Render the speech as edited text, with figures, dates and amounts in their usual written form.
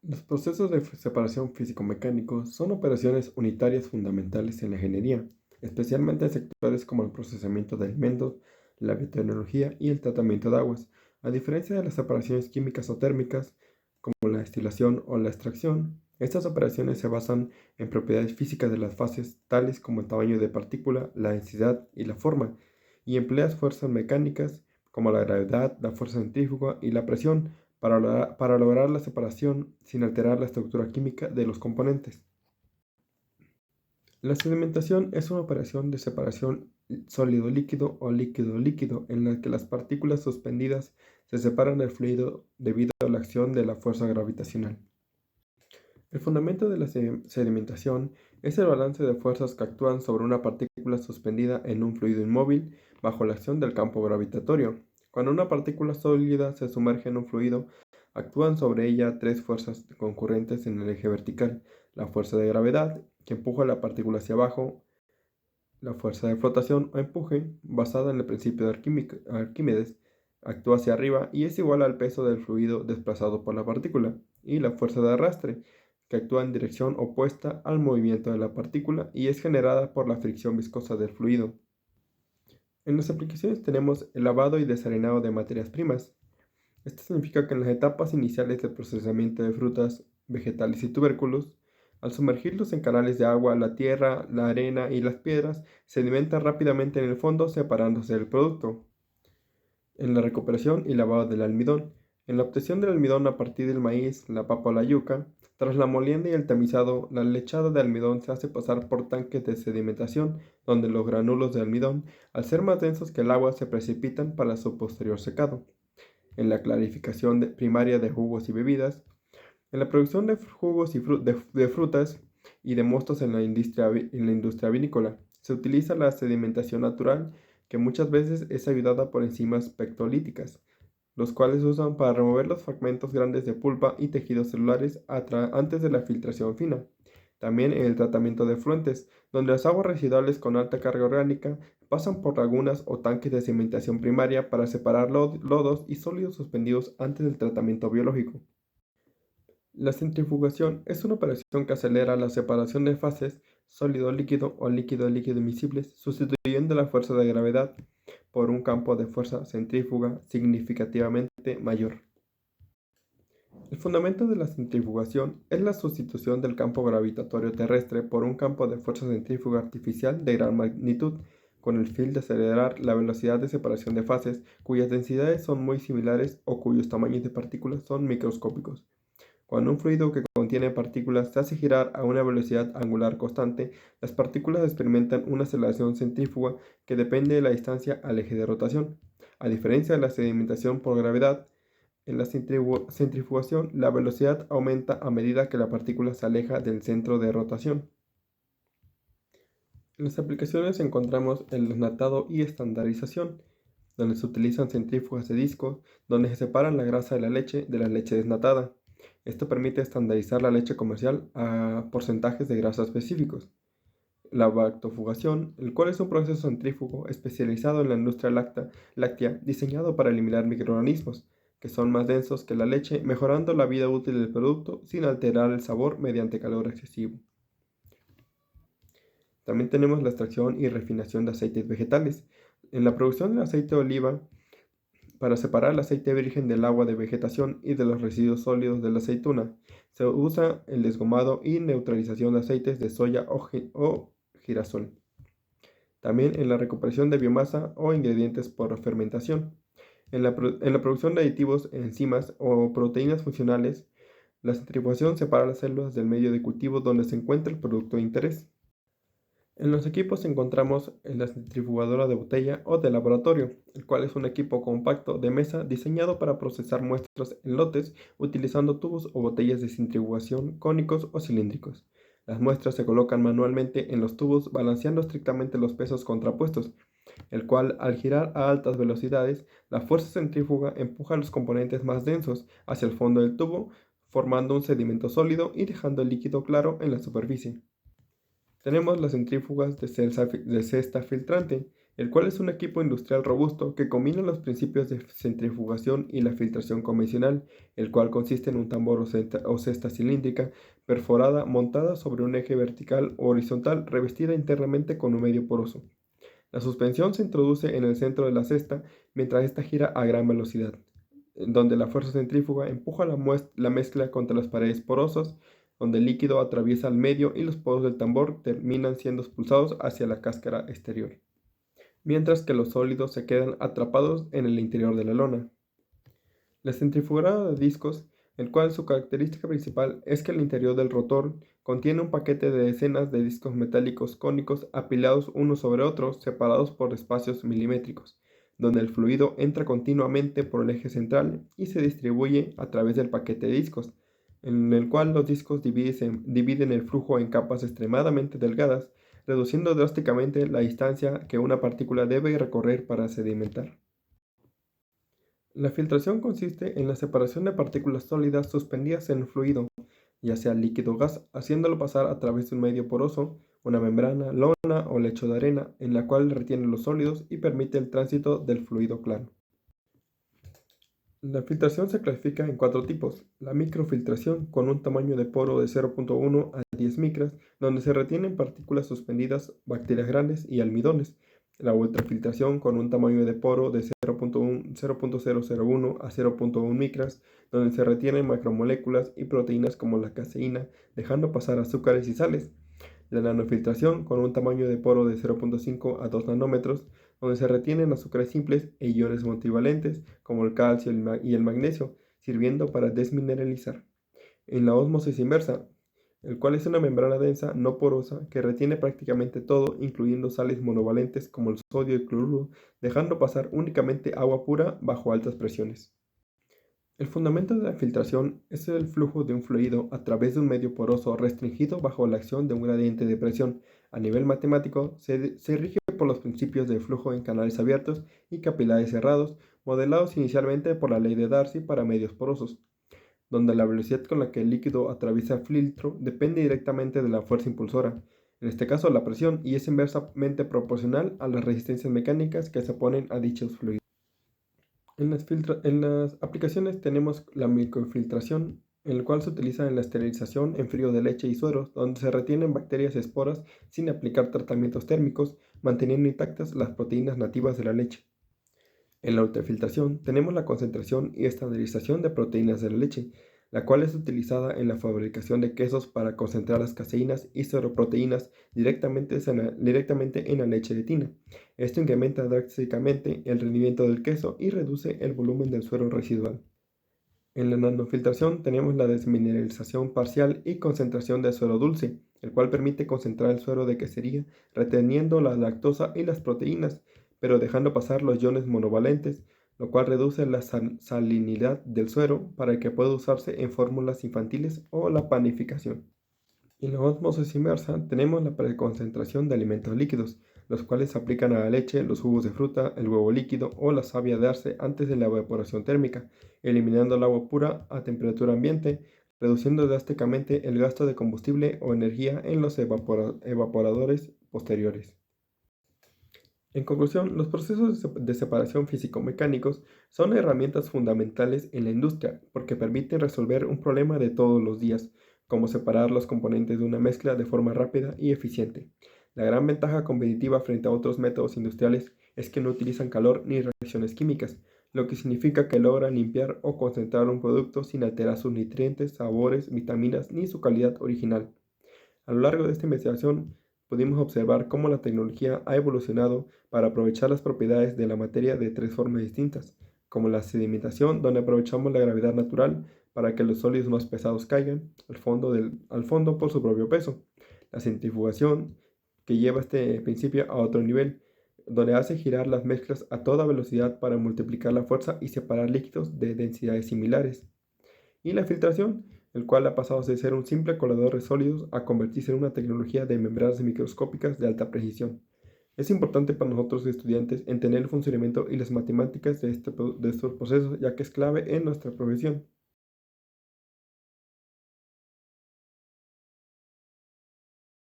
Los procesos de separación físico-mecánicos son operaciones unitarias fundamentales en la ingeniería, especialmente en sectores como el procesamiento de alimentos, la biotecnología y el tratamiento de aguas. A diferencia de las separaciones químicas o térmicas, como la destilación o la extracción, estas operaciones se basan en propiedades físicas de las fases, tales como el tamaño de partícula, la densidad y la forma, y empleas fuerzas mecánicas como la gravedad, la fuerza centrífuga y la presión para lograr la separación sin alterar la estructura química de los componentes. La sedimentación es una operación de separación sólido-líquido o líquido-líquido en la que las partículas suspendidas se separan del fluido debido a la acción de la fuerza gravitacional. El fundamento de la sedimentación es el balance de fuerzas que actúan sobre una partícula suspendida en un fluido inmóvil bajo la acción del campo gravitatorio. Cuando una partícula sólida se sumerge en un fluido, actúan sobre ella tres fuerzas concurrentes en el eje vertical: la fuerza de gravedad, que empuja la partícula hacia abajo; la fuerza de flotación o empuje, basada en el principio de Arquímedes, actúa hacia arriba y es igual al peso del fluido desplazado por la partícula; y la fuerza de arrastre, que actúa en dirección opuesta al movimiento de la partícula y es generada por la fricción viscosa del fluido. En las aplicaciones tenemos el lavado y desarenado de materias primas. Esto significa que en las etapas iniciales del procesamiento de frutas, vegetales y tubérculos, al sumergirlos en canales de agua, la tierra, la arena y las piedras sedimentan rápidamente en el fondo, separándose del producto. En la recuperación y lavado del almidón. En la obtención del almidón a partir del maíz, la papa o la yuca, tras la molienda y el tamizado, la lechada de almidón se hace pasar por tanques de sedimentación, donde los granulos de almidón, al ser más densos que el agua, se precipitan para su posterior secado. En la clarificación primaria de jugos y bebidas. En la producción de jugos y de frutas y de mostos en la industria vinícola, se utiliza la sedimentación natural, que muchas veces es ayudada por enzimas pectolíticas, los cuales se usan para remover los fragmentos grandes de pulpa y tejidos celulares antes de la filtración fina. También en el tratamiento de efluentes, donde las aguas residuales con alta carga orgánica pasan por lagunas o tanques de sedimentación primaria para separar lodos y sólidos suspendidos antes del tratamiento biológico. La centrifugación es una operación que acelera la separación de fases sólido-líquido o líquido-líquido miscibles, sustituyendo la fuerza de gravedad por un campo de fuerza centrífuga significativamente mayor. El fundamento de la centrifugación es la sustitución del campo gravitatorio terrestre por un campo de fuerza centrífuga artificial de gran magnitud, con el fin de acelerar la velocidad de separación de fases cuyas densidades son muy similares o cuyos tamaños de partículas son microscópicos. Cuando un fluido que contiene partículas se hace girar a una velocidad angular constante, las partículas experimentan una aceleración centrífuga que depende de la distancia al eje de rotación. A diferencia de la sedimentación por gravedad, en la centrifugación la velocidad aumenta a medida que la partícula se aleja del centro de rotación. En las aplicaciones encontramos el desnatado y estandarización, donde se utilizan centrífugas de disco, donde se separan la grasa de la leche desnatada. Esto permite estandarizar la leche comercial a porcentajes de grasa específicos. La bactofugación, el cual es un proceso centrífugo especializado en la industria láctea, diseñado para eliminar microorganismos, que son más densos que la leche, mejorando la vida útil del producto sin alterar el sabor mediante calor excesivo. También tenemos la extracción y refinación de aceites vegetales. En la producción del aceite de oliva, para separar el aceite virgen del agua de vegetación y de los residuos sólidos de la aceituna, se usa el desgomado y neutralización de aceites de soya o girasol. También en la recuperación de biomasa o ingredientes por fermentación. En la producción de aditivos, enzimas o proteínas funcionales, la centrifugación separa las células del medio de cultivo donde se encuentra el producto de interés. En los equipos encontramos la centrifugadora de botella o de laboratorio, el cual es un equipo compacto de mesa diseñado para procesar muestras en lotes utilizando tubos o botellas de centrifugación cónicos o cilíndricos. Las muestras se colocan manualmente en los tubos balanceando estrictamente los pesos contrapuestos, el cual, al girar a altas velocidades, la fuerza centrífuga empuja los componentes más densos hacia el fondo del tubo, formando un sedimento sólido y dejando el líquido claro en la superficie. Tenemos las centrífugas de cesta filtrante, el cual es un equipo industrial robusto que combina los principios de centrifugación y la filtración convencional, el cual consiste en un tambor o cesta cilíndrica perforada montada sobre un eje vertical o horizontal revestida internamente con un medio poroso. La suspensión se introduce en el centro de la cesta mientras ésta gira a gran velocidad, donde la fuerza centrífuga empuja la mezcla contra las paredes porosas, donde el líquido atraviesa el medio y los poros del tambor terminan siendo expulsados hacia la cáscara exterior, mientras que los sólidos se quedan atrapados en el interior de la lona. La centrifugadora de discos, el cual su característica principal es que el interior del rotor contiene un paquete de decenas de discos metálicos cónicos apilados unos sobre otros, separados por espacios milimétricos, donde el fluido entra continuamente por el eje central y se distribuye a través del paquete de discos, en el cual los discos dividen el flujo en capas extremadamente delgadas, reduciendo drásticamente la distancia que una partícula debe recorrer para sedimentar. La filtración consiste en la separación de partículas sólidas suspendidas en un fluido, ya sea líquido o gas, haciéndolo pasar a través de un medio poroso, una membrana, lona o lecho de arena, en la cual retiene los sólidos y permite el tránsito del fluido claro. La filtración se clasifica en 4 tipos: la microfiltración, con un tamaño de poro de 0.1 a 10 micras, donde se retienen partículas suspendidas, bacterias grandes y almidones; la ultrafiltración, con un tamaño de poro de 0.001 a 0.1 micras, donde se retienen macromoléculas y proteínas como la caseína, dejando pasar azúcares y sales; la nanofiltración, con un tamaño de poro de 0.5 a 2 nanómetros, donde se retienen azúcares simples e iones multivalentes como el calcio y el magnesio, sirviendo para desmineralizar. En la ósmosis inversa, el cual es una membrana densa no porosa que retiene prácticamente todo, incluyendo sales monovalentes como el sodio y el cloruro, dejando pasar únicamente agua pura bajo altas presiones. El fundamento de la filtración es el flujo de un fluido a través de un medio poroso restringido bajo la acción de un gradiente de presión. A nivel matemático, se rige por los principios de flujo en canales abiertos y capilares cerrados, modelados inicialmente por la ley de Darcy para medios porosos, donde la velocidad con la que el líquido atraviesa el filtro depende directamente de la fuerza impulsora, en este caso la presión, y es inversamente proporcional a las resistencias mecánicas que se oponen a dichos fluidos. En las aplicaciones tenemos la microfiltración, en la cual se utiliza en la esterilización en frío de leche y sueros, donde se retienen bacterias y esporas sin aplicar tratamientos térmicos, manteniendo intactas las proteínas nativas de la leche. En la ultrafiltración tenemos la concentración y estandarización de proteínas de la leche, la cual es utilizada en la fabricación de quesos para concentrar las caseínas y seroproteínas directamente en la leche de tina. Esto incrementa drásticamente el rendimiento del queso y reduce el volumen del suero residual. En la nanofiltración tenemos la desmineralización parcial y concentración de suero dulce, el cual permite concentrar el suero de quesería reteniendo la lactosa y las proteínas, pero dejando pasar los iones monovalentes, lo cual reduce la salinidad del suero para que pueda usarse en fórmulas infantiles o la panificación. En la ósmosis inversa tenemos la preconcentración de alimentos líquidos, los cuales se aplican a la leche, los jugos de fruta, el huevo líquido o la savia de arce antes de la evaporación térmica, eliminando el agua pura a temperatura ambiente, reduciendo drásticamente el gasto de combustible o energía en los evaporadores posteriores. En conclusión, los procesos de separación físico-mecánicos son herramientas fundamentales en la industria porque permiten resolver un problema de todos los días, como separar los componentes de una mezcla de forma rápida y eficiente. La gran ventaja competitiva frente a otros métodos industriales es que no utilizan calor ni reacciones químicas, lo que significa que logran limpiar o concentrar un producto sin alterar sus nutrientes, sabores, vitaminas ni su calidad original. A lo largo de esta investigación, pudimos observar cómo la tecnología ha evolucionado para aprovechar las propiedades de la materia de 3 formas distintas, como la sedimentación, donde aprovechamos la gravedad natural para que los sólidos más pesados caigan al fondo por su propio peso; la centrifugación, que lleva este principio a otro nivel, donde hace girar las mezclas a toda velocidad para multiplicar la fuerza y separar líquidos de densidades similares; y la filtración, el cual ha pasado de ser un simple colador de sólidos a convertirse en una tecnología de membranas microscópicas de alta precisión. Es importante para nosotros estudiantes entender el funcionamiento y las matemáticas de estos procesos, ya que es clave en nuestra profesión.